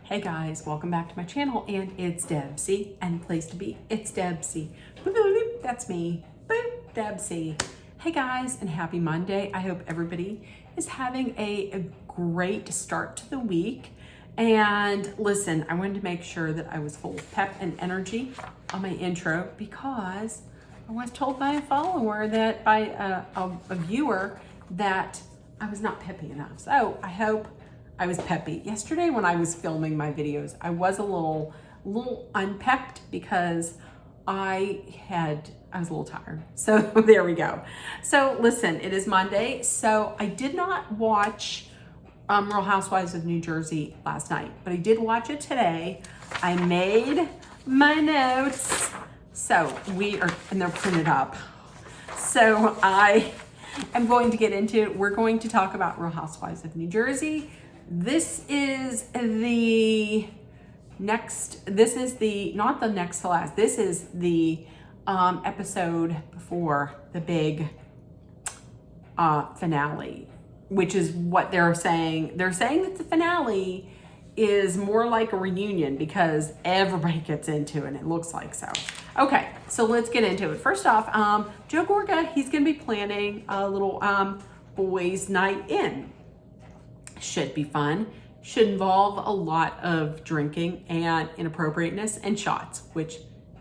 Hey guys, welcome back to my channel, and it's Debsy, and place to be, it's Debsy. That's me, boop, Debsy. Hey guys, and happy Monday. I hope everybody is having a great start to the week. And listen, I wanted to make sure that I was full of pep and energy on my intro because I was told by a follower that, by a viewer, that I was not peppy enough. So I hope I was peppy. Yesterday when I was filming my videos, I was a little unpepped because I was a little tired. So there we go. So listen, it is Monday. So I did not watch Real Housewives of New Jersey last night, but I did watch it today. I made my notes. So and they're printed up. So I'm going to get into it. We're going to talk about Real Housewives of New Jersey. This is the not the next to last. This is the episode before the big finale, which is what they're saying. They're saying that the finale is more like a reunion because everybody gets into it, and it looks like so. Okay, so let's get into it. First off, Joe Gorga, he's gonna be planning a little boys' night in. Should be fun. Should involve a lot of drinking and inappropriateness and shots, which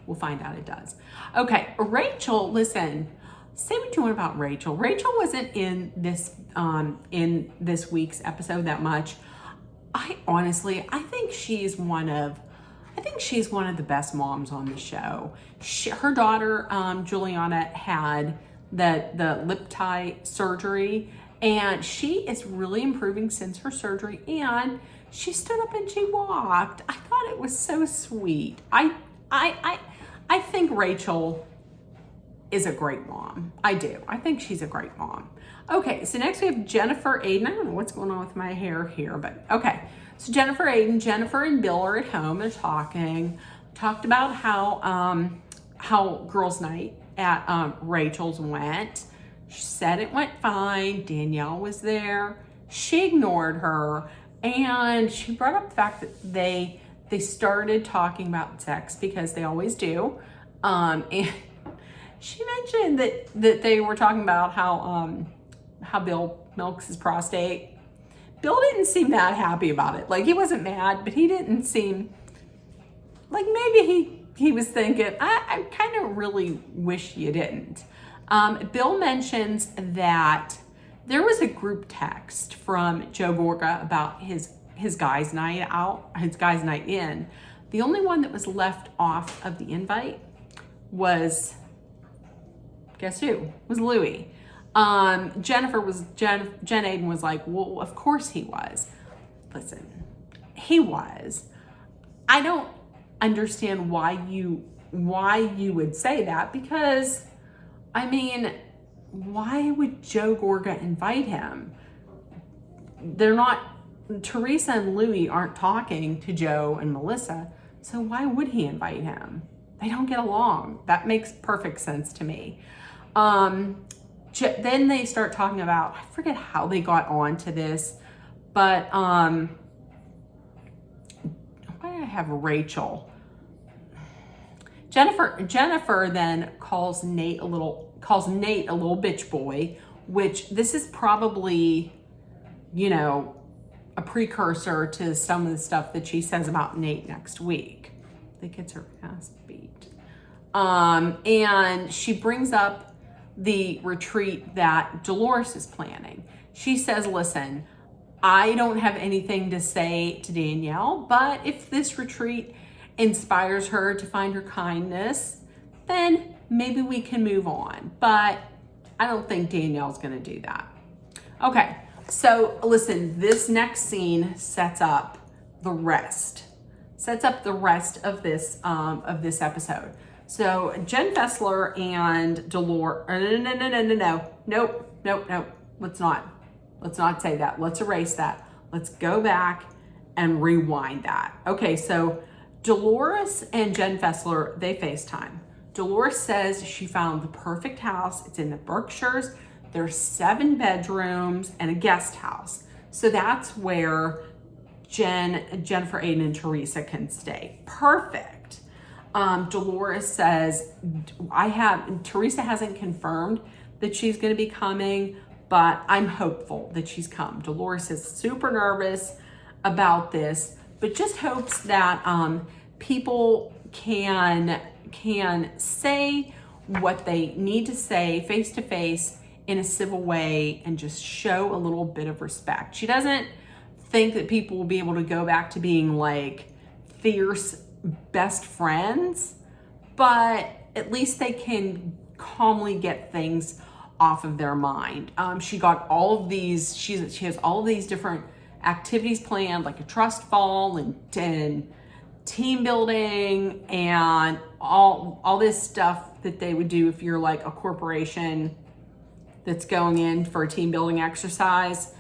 we'll find out it does. Okay, Rachel, listen, say what you want about Rachel. Rachel wasn't in this week's episode that much. I think she's one of the best moms on the show. Her daughter, Juliana, had the lip tie surgery, and she is really improving since her surgery, and she stood up and she walked. I thought it was so sweet. I think Rachel is a great mom. I do. I think she's a great mom. Okay, so next we have Jennifer Aiden. I don't know what's going on with my hair here, but okay. So Jennifer and Bill are at home. They're talked about how girls' night at Rachel's went. She said it went fine. Danielle was there. She ignored her, and she brought up the fact that they started talking about sex because they always do. And she mentioned that they were talking about how Bill milks his prostate. Bill didn't seem that happy about it. Like, he wasn't mad, but he didn't seem like, maybe he was thinking, I kind of really wish you didn't. Bill mentions that there was a group text from Joe Gorga about his guys' night out, his guys' night in. The only one that was left off of the invite was, guess who? Was Louis. Jen Aiden was like, well, of course he was. Listen, he was. I don't understand why you would say that, because I mean, why would Joe Gorga invite him? Teresa and Louis aren't talking to Joe and Melissa, so why would he invite him? They don't get along. That makes perfect sense to me. Then they start talking about, I forget how they got onto this, but why do I have Rachel? Jennifer then calls Nate a little bitch boy, which this is probably, a precursor to some of the stuff that she says about Nate next week. I think it's her ass beat. And she brings up the retreat that Dolores is planning. She says, listen, I don't have anything to say to Danielle, but if this retreat inspires her to find her kindness, then maybe we can move on. But I don't think Danielle's gonna do that. Okay, so listen, this next scene sets up the rest of this episode. So Jen Fessler and Dolores, nope, let's not say that. Let's erase that. Let's go back and rewind that. Okay, so Dolores and Jen Fessler, they FaceTime. Dolores says she found the perfect house. It's in the Berkshires. There's 7 bedrooms and a guest house. So that's where Jennifer Aiden and Teresa can stay. Perfect. Dolores says, Teresa hasn't confirmed that she's going to be coming, but I'm hopeful that she's come. Dolores is super nervous about this, but just hopes that people can say what they need to say face to face in a civil way and just show a little bit of respect. She doesn't think that people will be able to go back to being like fierce best friends, but at least they can calmly get things off of their mind. She got all of these, she has all of these different activities planned, like a trust fall and team building and all this stuff that they would do if you're like a corporation that's going in for a team building exercise.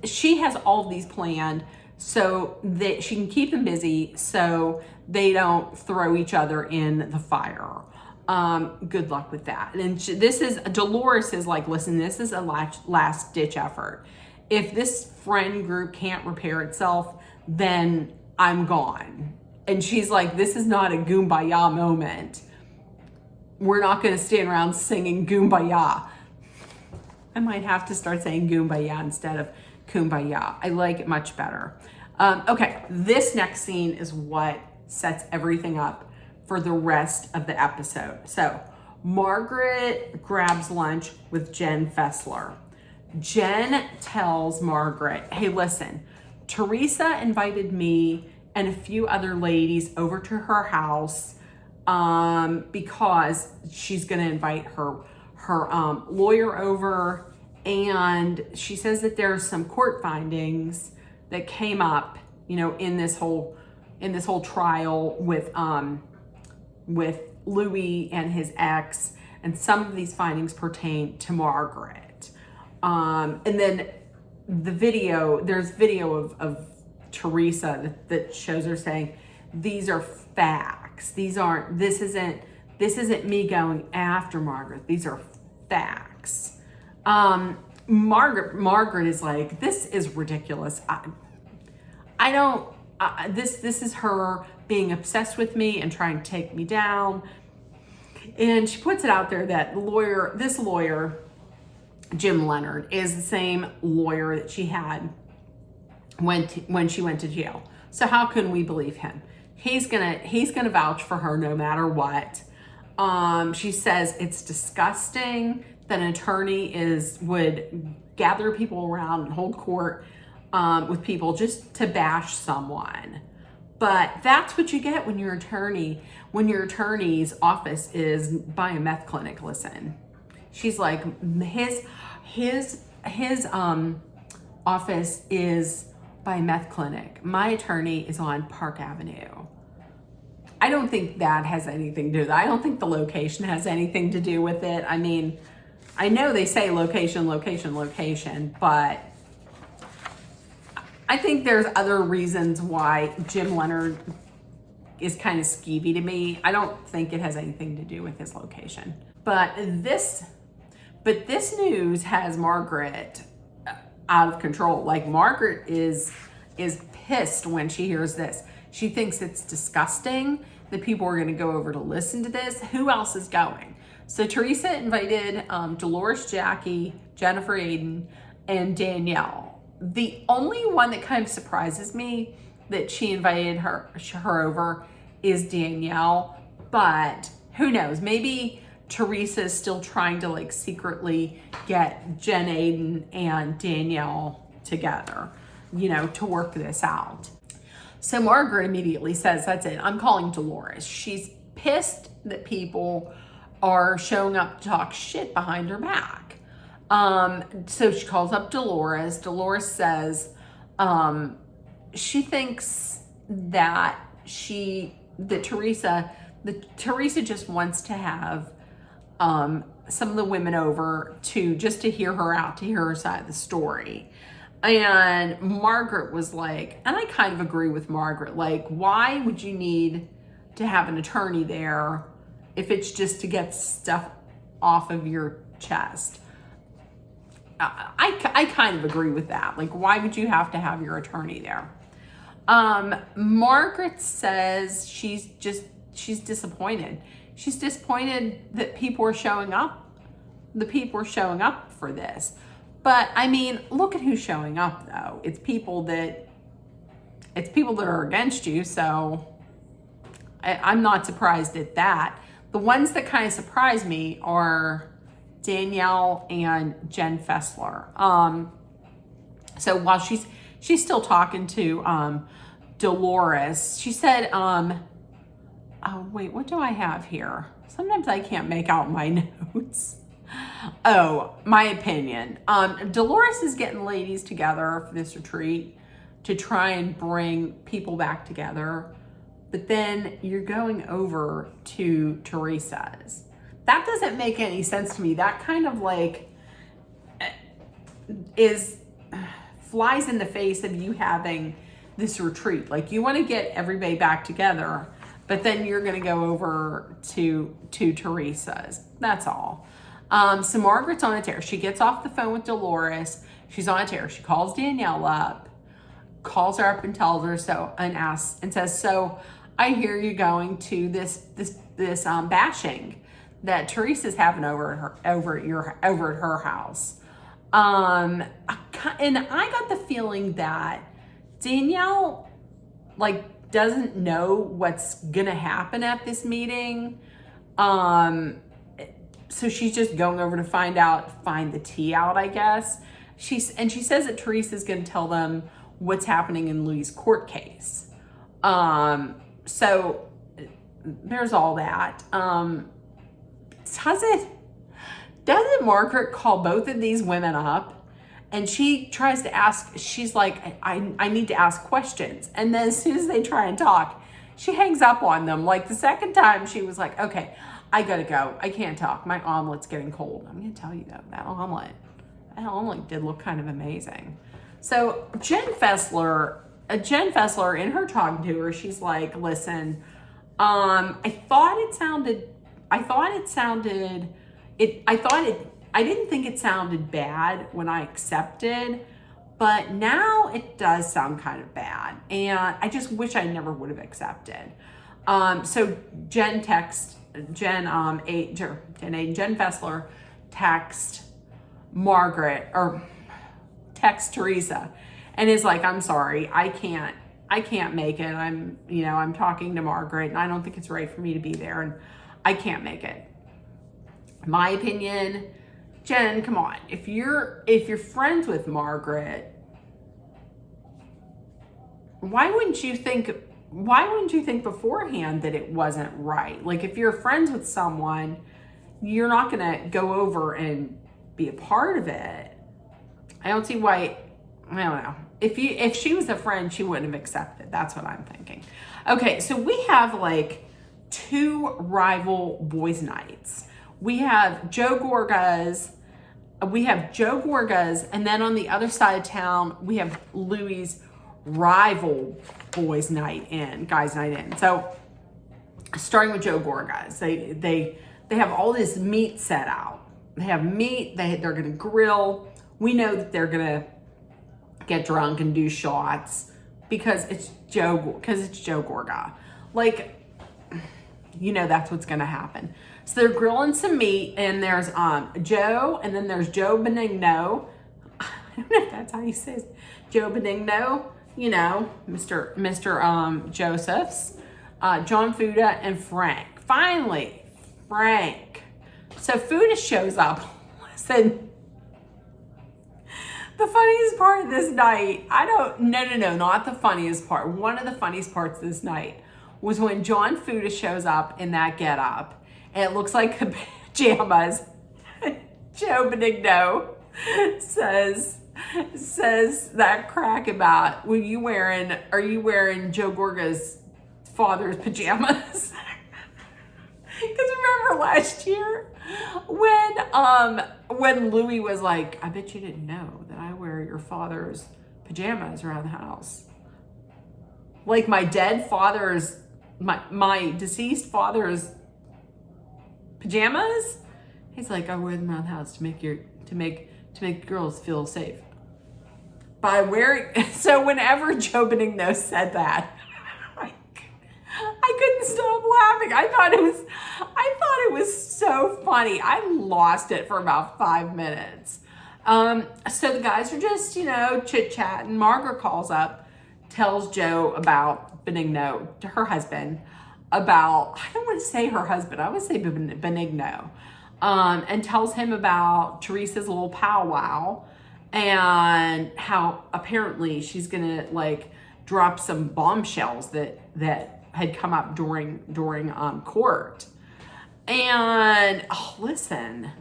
She has all of these planned so that she can keep them busy so they don't throw each other in the fire. Good luck with that. And Dolores is like, listen, this is a last ditch effort. If this friend group can't repair itself, then I'm gone. And she's like, this is not a Goombaya moment. We're not going to stand around singing Goombaya. I might have to start saying Goombaya instead of Kumbaya. I like it much better. Okay, this next scene is what sets everything up for the rest of the episode. So Margaret grabs lunch with Jen Fessler. Jen tells Margaret, hey, listen, Teresa invited me and a few other ladies over to her house because she's going to invite her lawyer over, and she says that there's some court findings that came up, you know, in this whole trial with Louis and his ex, and some of these findings pertain to Margaret. And then there's video of Teresa that shows her saying, these are facts. This isn't me going after Margaret. These are facts. Margaret is like, this is ridiculous. This is her being obsessed with me and trying to take me down. And she puts it out there that this lawyer, Jim Leonard, is the same lawyer that she had when she went to jail. So how can we believe him? He's gonna vouch for her no matter what. She says it's disgusting that an attorney would gather people around and hold court with people just to bash someone. But that's what you get when your attorney's office is by a meth clinic. Listen, she's like, his office is by a meth clinic. My attorney is on Park Avenue. I don't think that has anything to do with it. I don't think the location has anything to do with it. I mean, I know they say location, but I think there's other reasons why Jim Leonard is kind of skeevy to me. I don't think it has anything to do with his location. But this news has Margaret out of control. Like, Margaret is pissed when she hears this. She thinks it's disgusting that people are going to go over to listen to this. Who else is going? So Teresa invited Dolores, Jackie, Jennifer Aiden, and Danielle. The only one that kind of surprises me that she invited her over is Danielle, but who knows? Maybe Teresa is still trying to like secretly get Jen Aiden and Danielle together, you know, to work this out. So Margaret immediately says, that's it, I'm calling Dolores. She's pissed that people are showing up to talk shit behind her back. So she calls up Dolores. Dolores says she thinks that Teresa just wants to have some of the women over to hear her out, to hear her side of the story. And Margaret was like, and I kind of agree with Margaret, like, why would you need to have an attorney there if it's just to get stuff off of your chest? I kind of agree with that. Like, why would you have to have your attorney there? Margaret says she's disappointed. She's disappointed that people are showing up. The people are showing up for this. But I mean, look at who's showing up though. It's people that are against you, so I'm not surprised at that. The ones that kind of surprise me are Danielle and Jen Fessler. So while she's still talking to Dolores, she said, oh wait, what do I have here? Sometimes I can't make out my notes. Oh, my opinion. Dolores is getting ladies together for this retreat to try and bring people back together. But then you're going over to Teresa's. That doesn't make any sense to me. That kind of like flies in the face of you having this retreat. Like, you want to get everybody back together, but then you're going to go over to Teresa's. That's all. So Margaret's on a tear. She gets off the phone with Dolores. She's on a tear. She calls Danielle up, calls her up and tells her so, and asks and says, so I hear you going to this bashing that Teresa's having over at her house. And I got the feeling that Danielle like doesn't know what's gonna happen at this meeting. So she's just going over to find the tea out, I guess. She says that Teresa's gonna tell them what's happening in Louis' court case. So there's all that. Doesn't Margaret call both of these women up, and she tries to ask, she's like, I need to ask questions. And then as soon as they try and talk, she hangs up on them. Like the second time she was like, okay, I gotta go. I can't talk. My omelet's getting cold. I'm gonna tell you though, that omelet did look kind of amazing. So Jen Fessler, in her talking to her, she's like, listen, I didn't think it sounded bad when I accepted, but now it does sound kind of bad. And I just wish I never would have accepted. So Jen Fessler text Margaret or text Teresa and is like, I'm sorry, I can't make it. I'm talking to Margaret and I don't think it's right for me to be there and I can't make it. My opinion, Jen, come on. If you're friends with Margaret, why wouldn't you think beforehand that it wasn't right? Like, if you're friends with someone, you're not gonna go over and be a part of it. I don't see why. I don't know. If she was a friend, she wouldn't have accepted. That's what I'm thinking. Okay, so we have like two rival boys' nights. We have Joe Gorga's, and then on the other side of town, we have Louis' rival guys' night in. So starting with Joe Gorga's, they have all this meat set out. They have meat, they're gonna grill. We know that they're gonna get drunk and do shots because it's Joe Gorga. Like, that's what's gonna happen. So they're grilling some meat, and there's Joe, and then there's Joe Benigno. I don't know if that's how you say it. Joe Benigno, Mr. Joseph's, John Fuda, and Frank. Finally, Frank. So Fuda shows up. Listen, the funniest part of this night, not the funniest part. One of the funniest parts of this night was when John Fuda shows up in that getup, and it looks like pajamas. Joe Benigno says that crack about, are you wearing Joe Gorga's father's pajamas? Because remember last year when Louis was like, I bet you didn't know that I wear your father's pajamas around the house. Like my deceased father's pajamas? He's like, I wear them around the house to make to make girls feel safe by wearing. So whenever Joe Benigno said that, I couldn't stop laughing. I thought it was so funny. I lost it for about 5 minutes. So the guys are just, chit chat, and Margaret calls up, tells Joe about Benigno, to her husband, about, I don't want to say her husband, I would say Benigno, and tells him about Teresa's little powwow and how apparently she's gonna drop some bombshells that had come up during court. And listen,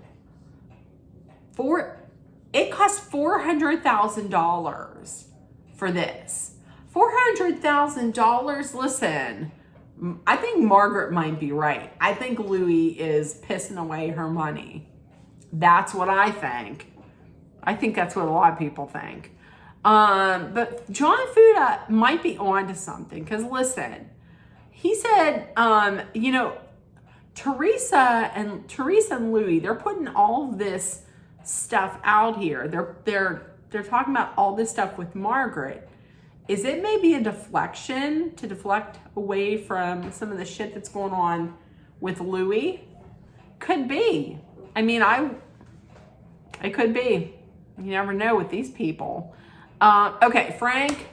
it cost $400,000 for this. $400,000. Listen, I think Margaret might be right. I think Louis is pissing away her money. That's what I think. I think that's what a lot of people think. But John Fuda might be onto something, because listen, he said, Teresa and Louis, they're putting all this stuff out here. They're talking about all this stuff with Margaret. Is it maybe a deflection to deflect away from some of the shit that's going on with Louis? Could be. I mean, it could be. You never know with these people. Okay, Frank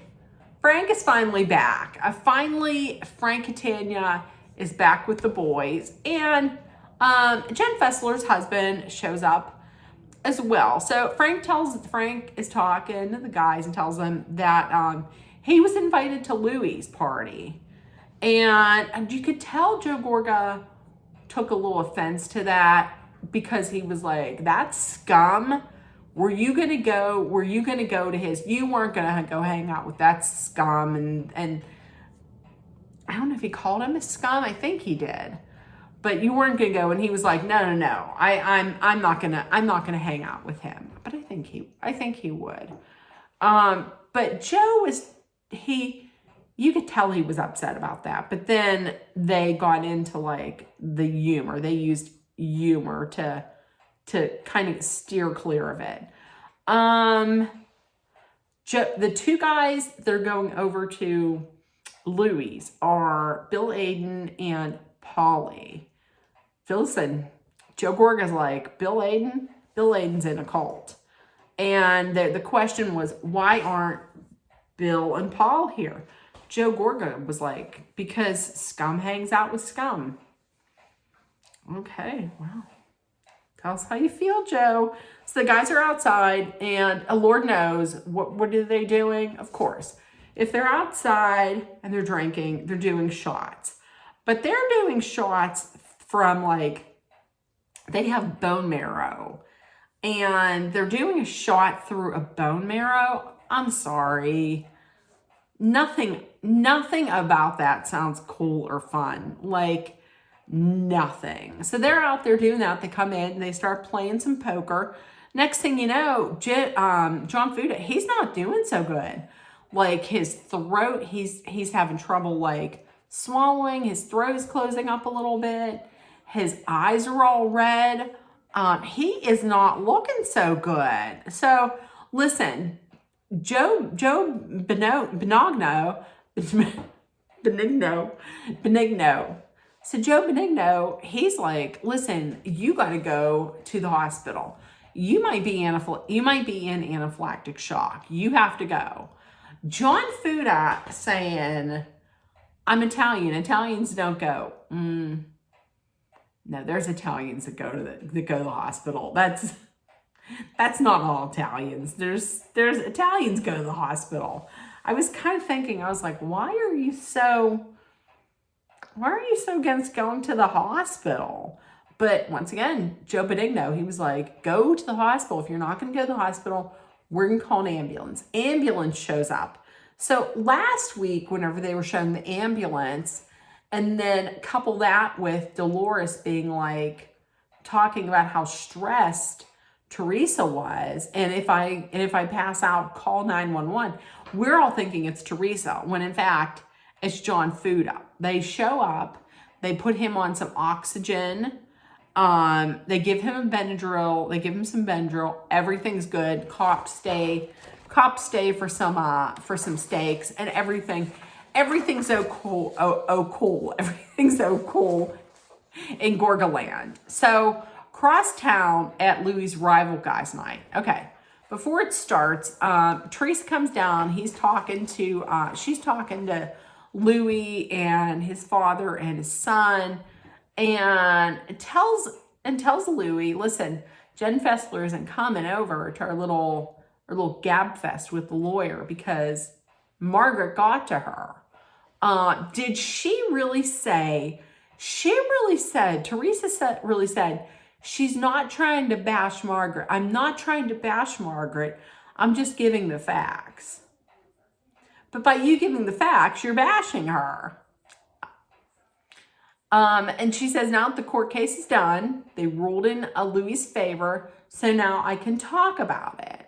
is finally back. Frank Catania is back with the boys, and Jen Fessler's husband shows up as well. So Frank is talking to the guys and tells them that he was invited to Louis' party, and you could tell Joe Gorga took a little offense to that, because he was like, "That's scum. Were you gonna go to his? You weren't gonna go hang out with that scum." And I don't know if he called him a scum. I think he did. But you weren't gonna go, and he was like, no. I'm not gonna hang out with him. But I think he would. But Joe you could tell he was upset about that. But then they got into the humor. They used humor to kind of steer clear of it. The two guys that are going over to Louis are Bill Aden and Polly. Listen, Joe Gorga's like, Bill Aden's in a cult. And the question was, why aren't Bill and Paul here? Joe Gorga was like, because scum hangs out with scum. Okay, wow. Tell us how you feel, Joe. So the guys are outside, and Lord knows, what are they doing? Of course, if they're outside and they're drinking, they're doing shots. But they're doing shots from they have bone marrow, and they're doing a shot through a bone marrow. I'm sorry. Nothing about that sounds cool or fun. Nothing. So they're out there doing that. They come in and they start playing some poker. Next thing you know, John Fuda, he's not doing so good. His throat, he's having trouble swallowing. His throat is closing up a little bit. His eyes are all red. He is not looking so good. So listen, Benigno. So Joe Benigno, he's like, listen, you got to go to the hospital. You might be in anaphylactic shock. You have to go. John Fuda saying, I'm Italian. Italians don't go. No, there's Italians that go to the hospital. That's not all Italians. There's Italians go to the hospital. I was kind of thinking, I was like, why are you so against going to the hospital? But once again, Joe Benigno, he was like, go to the hospital. If you're not going to go to the hospital, we're going to call an ambulance. Ambulance shows up. So last week, whenever they were showing the ambulance, and then couple that with Dolores being talking about how stressed Teresa was, and if I pass out, call 911. We're all thinking it's Teresa, when in fact, it's John Fuda. They show up, they put him on some oxygen, They give him a Benadryl. They give him some Benadryl. Everything's good. Cops stay for some steaks and everything. Everything's so cool. Cool. Everything's so cool in Gorgaland. So cross town at Louie's rival guys' night. Okay. Before it starts, Teresa comes down. She's talking to Louie and his father and his son, and tells Louie, listen, Jen Fessler isn't coming over to our little gab fest with the lawyer because Margaret got to her. Did she really say? Teresa really said, she's not trying to bash Margaret. I'm not trying to bash Margaret. I'm just giving the facts. But by you giving the facts, you're bashing her. And she says, now that the court case is done, they ruled in Louie's favor, so now I can talk about it.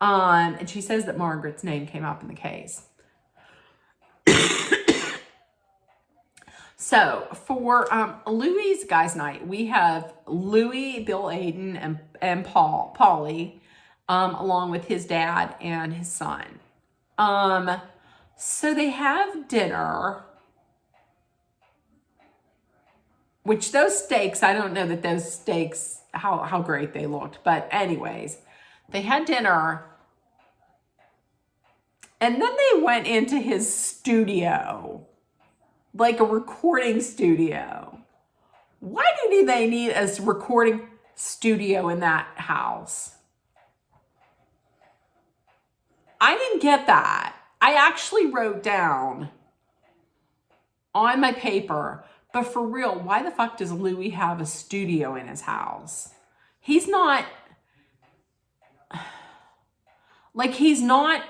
And she says that Margaret's name came up in the case. So for Louie's guys' night, we have Louie, Bill Aiden, and Paulie, along with his dad and his son. So they have dinner, which those steaks, I don't know that those steaks, how great they looked. But anyways, they had dinner. And then they went into his studio, like a recording studio. Why do they need a recording studio in that house? I didn't get that. I actually wrote down on my paper, but for real, why the fuck does Louie have a studio in his house? He's not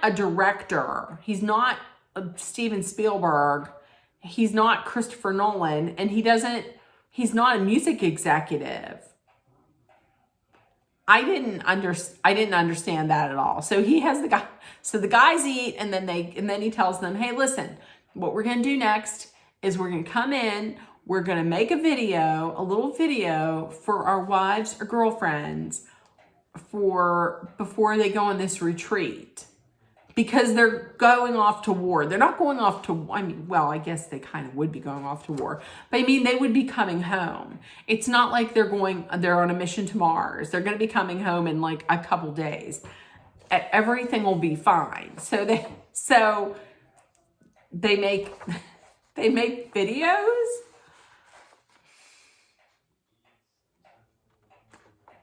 a director. He's not Steven Spielberg. He's not Christopher Nolan, and he's not a music executive. I didn't understand that at all. So he has the guys eat, and then he tells them, hey, listen, what we're going to do next is we're going to come in, we're going to make a little video for our wives or girlfriends before they go on this retreat. Because they're going off to war. They're not going off to, I guess they kind of would be going off to war. But they would be coming home. It's not like they're on a mission to Mars. They're going to be coming home in like a couple days. Everything will be fine. So they make videos.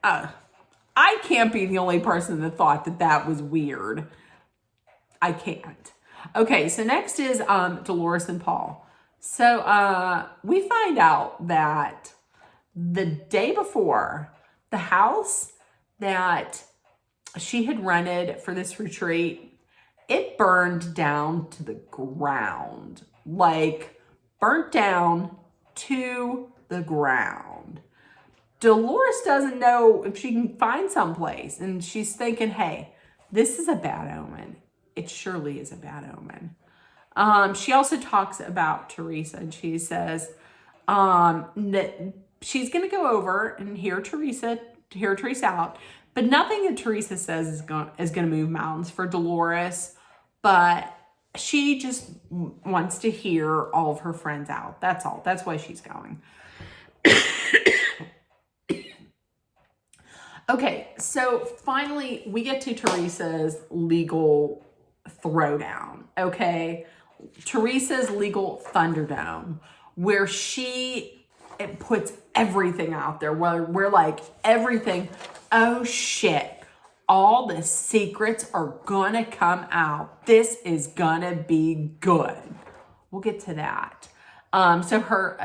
I can't be the only person that thought that was weird. I can't. Okay, so next is Dolores and Paul. So we find out that the day before, the house that she had rented for this retreat, it burned down to the ground. Like, burnt down to the ground. Dolores doesn't know if she can find someplace, and she's thinking, hey, this is a bad omen. It surely is a bad omen. She also talks about Teresa, and she says that she's going to go over and hear Teresa out, but nothing that Teresa says is going to move mountains for Dolores, but she just wants to hear all of her friends out. That's all. That's why she's going. Okay, so finally we get to Teresa's legal throwdown, okay? Teresa's legal Thunderdome, where it puts everything out there, where we're like, everything, oh shit, all the secrets are gonna come out. This is gonna be good. We'll get to that. So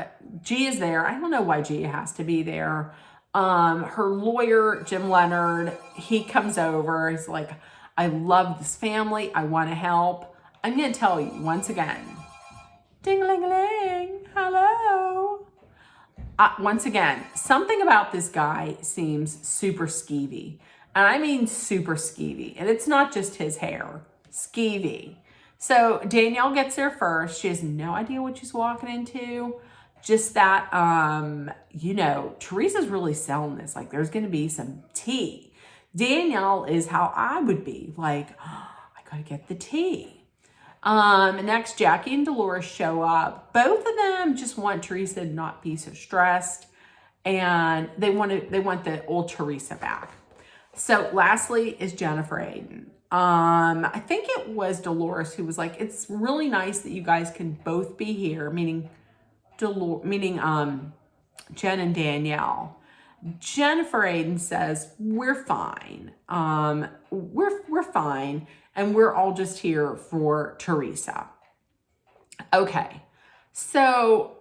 Gia's there. I don't know why Gia has to be there. Her lawyer, Jim Leonard, he comes over. He's like, I love this family. I want to help. I'm going to tell you once again. Ding-a-ling-a-ling. Hello. Once again, something about this guy seems super skeevy. And I mean super skeevy. And it's not just his hair. Skeevy. So Danielle gets there first. She has no idea what she's walking into. just that, you know, Teresa's really selling this. Like, there's going to be some tea. Danielle is how I would be. Like, oh, I got to get the tea. Next, Jackie and Dolores show up. Both of them just want Teresa to not be so stressed. And they want the old Teresa back. So lastly is Jennifer Aiden. I think it was Dolores who was like, it's really nice that you guys can both be here, meaning Jen and Danielle. Jennifer Aiden says, we're fine. We're fine. And we're all just here for Teresa. Okay. So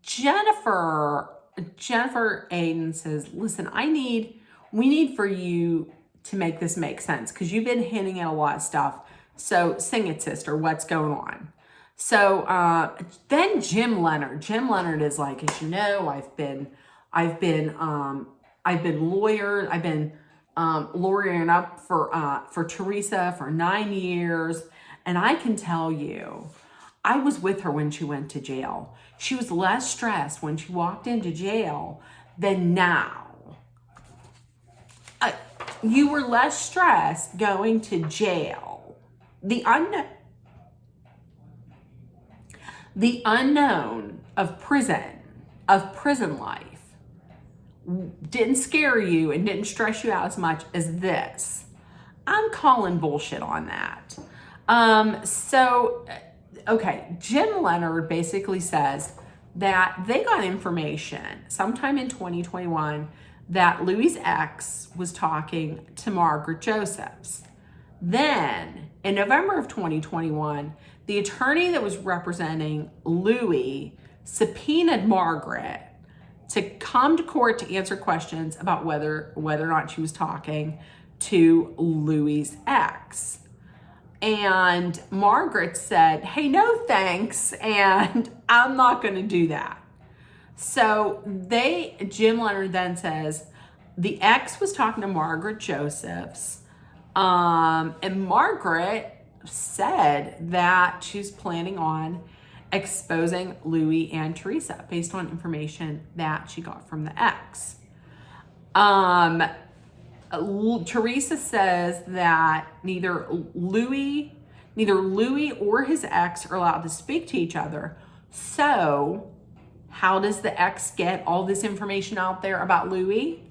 Jennifer Aiden says, listen, we need for you to make this make sense because you've been hinting at a lot of stuff. So sing it, sister. What's going on? So then Jim Leonard is like, as you know, I've been lawyering up for Teresa for 9 years, and I can tell you, I was with her when she went to jail. She was less stressed when she walked into jail than now. You were less stressed going to jail. The unknown of prison life didn't scare you and didn't stress you out as much as this. I'm calling bullshit on that. Okay, Jim Leonard basically says that they got information sometime in 2021 that Louis' ex was talking to Margaret Josephs. Then, in November of 2021, the attorney that was representing Louis subpoenaed Margaret to come to court to answer questions about whether or not she was talking to Louis' ex. And Margaret said, hey, no thanks, and I'm not going to do that. So Jim Leonard then says the ex was talking to Margaret Josephs, and Margaret said that she's planning on exposing Louis and Teresa based on information that she got from the ex. Teresa says that neither Louis or his ex are allowed to speak to each other. So how does the ex get all this information out there about Louis?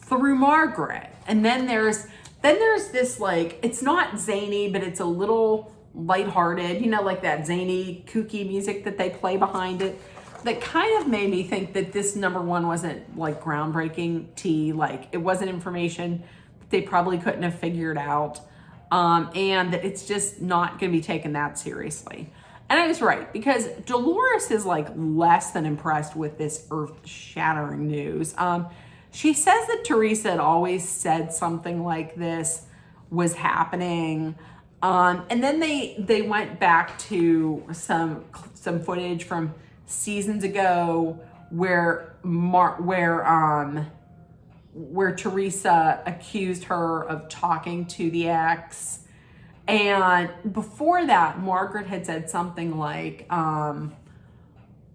Through Margaret. And then there's this, like, it's not zany, but it's a little lighthearted, you know, like that zany, kooky music that they play behind it. That kind of made me think that this number one wasn't like groundbreaking tea. Like, it wasn't information that they probably couldn't have figured out. And that it's just not going to be taken that seriously. And I was right, because Dolores is like less than impressed with this earth-shattering news. She says that Teresa had always said something like this was happening. And then they went back to some footage from seasons ago where Teresa accused her of talking to the ex. And before that, Margaret had said something like,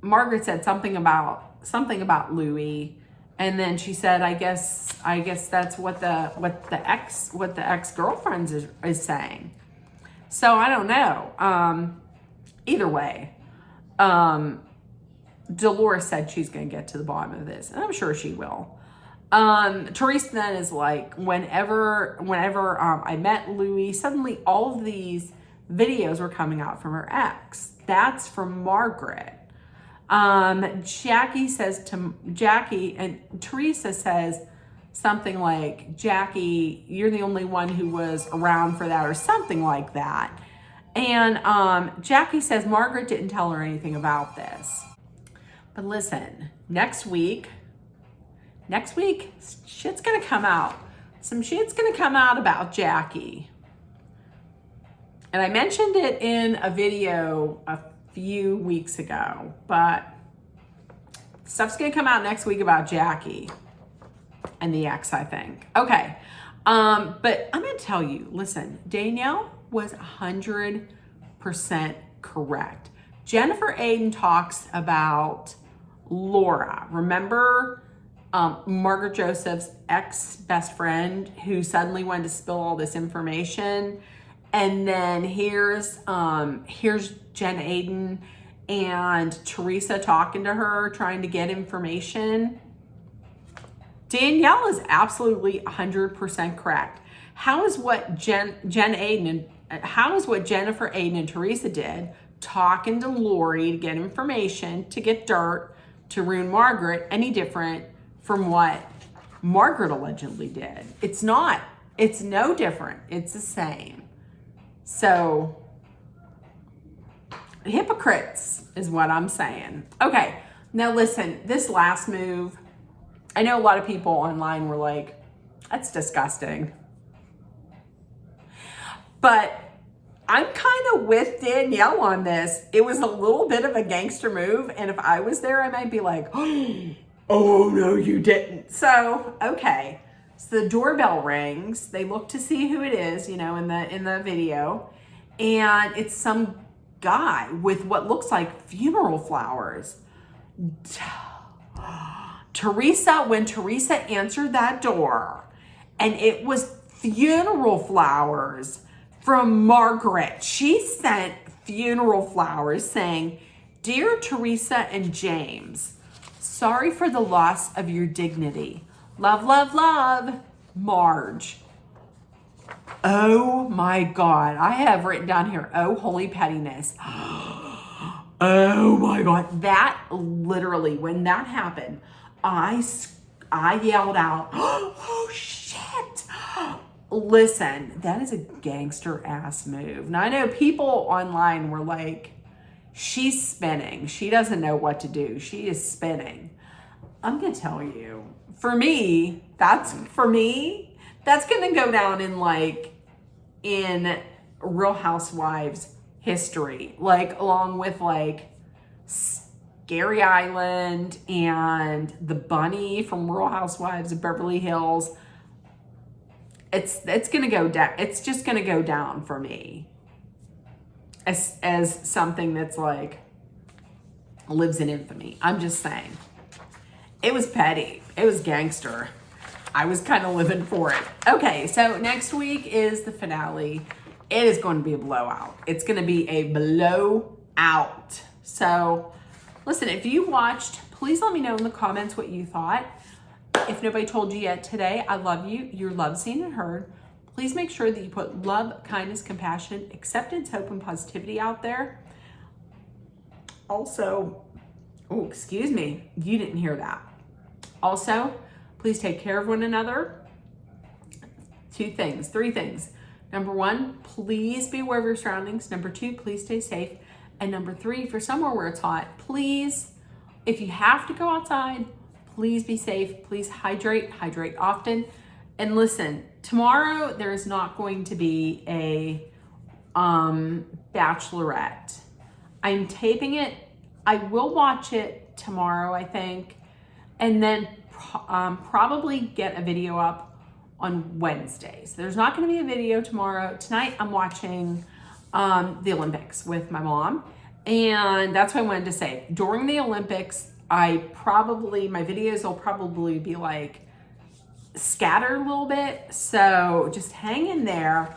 Margaret said something about Louis, and then she said, I guess that's what the ex-girlfriend is saying. So I don't know. Either way, Dolores said she's going to get to the bottom of this, and I'm sure she will. Teresa then is like, whenever I met Louis, suddenly all of these videos were coming out from her ex. That's from Margaret. Jackie and Teresa says something like, Jackie, you're the only one who was around for that, or something like that. And Jackie says Margaret didn't tell her anything about this. But listen, next week, shit's gonna come out. Some shit's gonna come out about Jackie. And I mentioned it in a video a few weeks ago, but stuff's gonna come out next week about Jackie and the ex, I think. Okay, but I'm gonna tell you, listen, Danielle was 100% correct. Jennifer Aiden talks about Laura. Remember Margaret Joseph's ex-best friend who suddenly wanted to spill all this information? And then here's Jen Aiden and Teresa talking to her, trying to get information. Danielle is absolutely 100% correct. How is what Jennifer Aiden and Teresa did, talking to Lori to get information, to get dirt, to ruin Margaret, any different from what Margaret allegedly did? It's not. It's no different. It's the same. So, hypocrites is what I'm saying. Okay, now listen, this last move, I know a lot of people online were like, that's disgusting. But I'm kind of with Danielle on this. It was a little bit of a gangster move, and if I was there, I might be like, oh, no, you didn't. So, okay. So the doorbell rings. They look to see who it is, in the video. And it's some guy with what looks like funeral flowers. When Teresa answered that door, and it was funeral flowers from Margaret. She sent funeral flowers saying, "Dear Teresa and James, sorry for the loss of your dignity. Love, love, love, Marge." Oh my God. I have written down here, oh, holy pettiness. Oh my God. That literally, when that happened, I yelled out, oh shit. Listen, that is a gangster ass move. Now I know people online were like, she's spinning. She doesn't know what to do. She is spinning. I'm going to tell you, for me, that's going to go down in Real Housewives history, along with Scary Island and the bunny from Real Housewives of Beverly Hills. It's going to go down. It's just going to go down for me as something that's lives in infamy. I'm just saying. It was petty. It was gangster. I was kind of living for it. Okay, so next week is the finale. It is going to be a blowout. It's going to be a blowout. So, listen, if you watched, please let me know in the comments what you thought. If nobody told you yet today, I love you. You're loved, seen, and heard. Please make sure that you put love, kindness, compassion, acceptance, hope, and positivity out there. Also, oh, excuse me, you didn't hear that. Also, please take care of one another. 3 things. Number 1, please be aware of your surroundings. Number 2, please stay safe. And number 3, if you're somewhere where it's hot, please, if you have to go outside, please be safe. Please hydrate often. And listen, tomorrow there is not going to be a Bachelorette. I'm taping it. I will watch it tomorrow, I think, and then probably get a video up on Wednesdays. There's not going to be a video tomorrow. Tonight I'm watching the Olympics with my mom, and that's what I wanted to say. During the Olympics, my videos will probably be scattered a little bit, so just hang in there.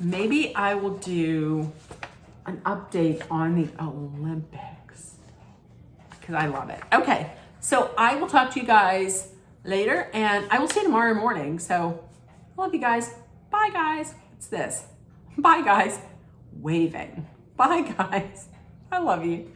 Maybe I will do an update on the Olympics because I love it. Okay, so I will talk to you guys later, and I will see you tomorrow morning. So I love you guys. Bye, guys. What's this? Bye, guys. Waving. Bye, guys. I love you.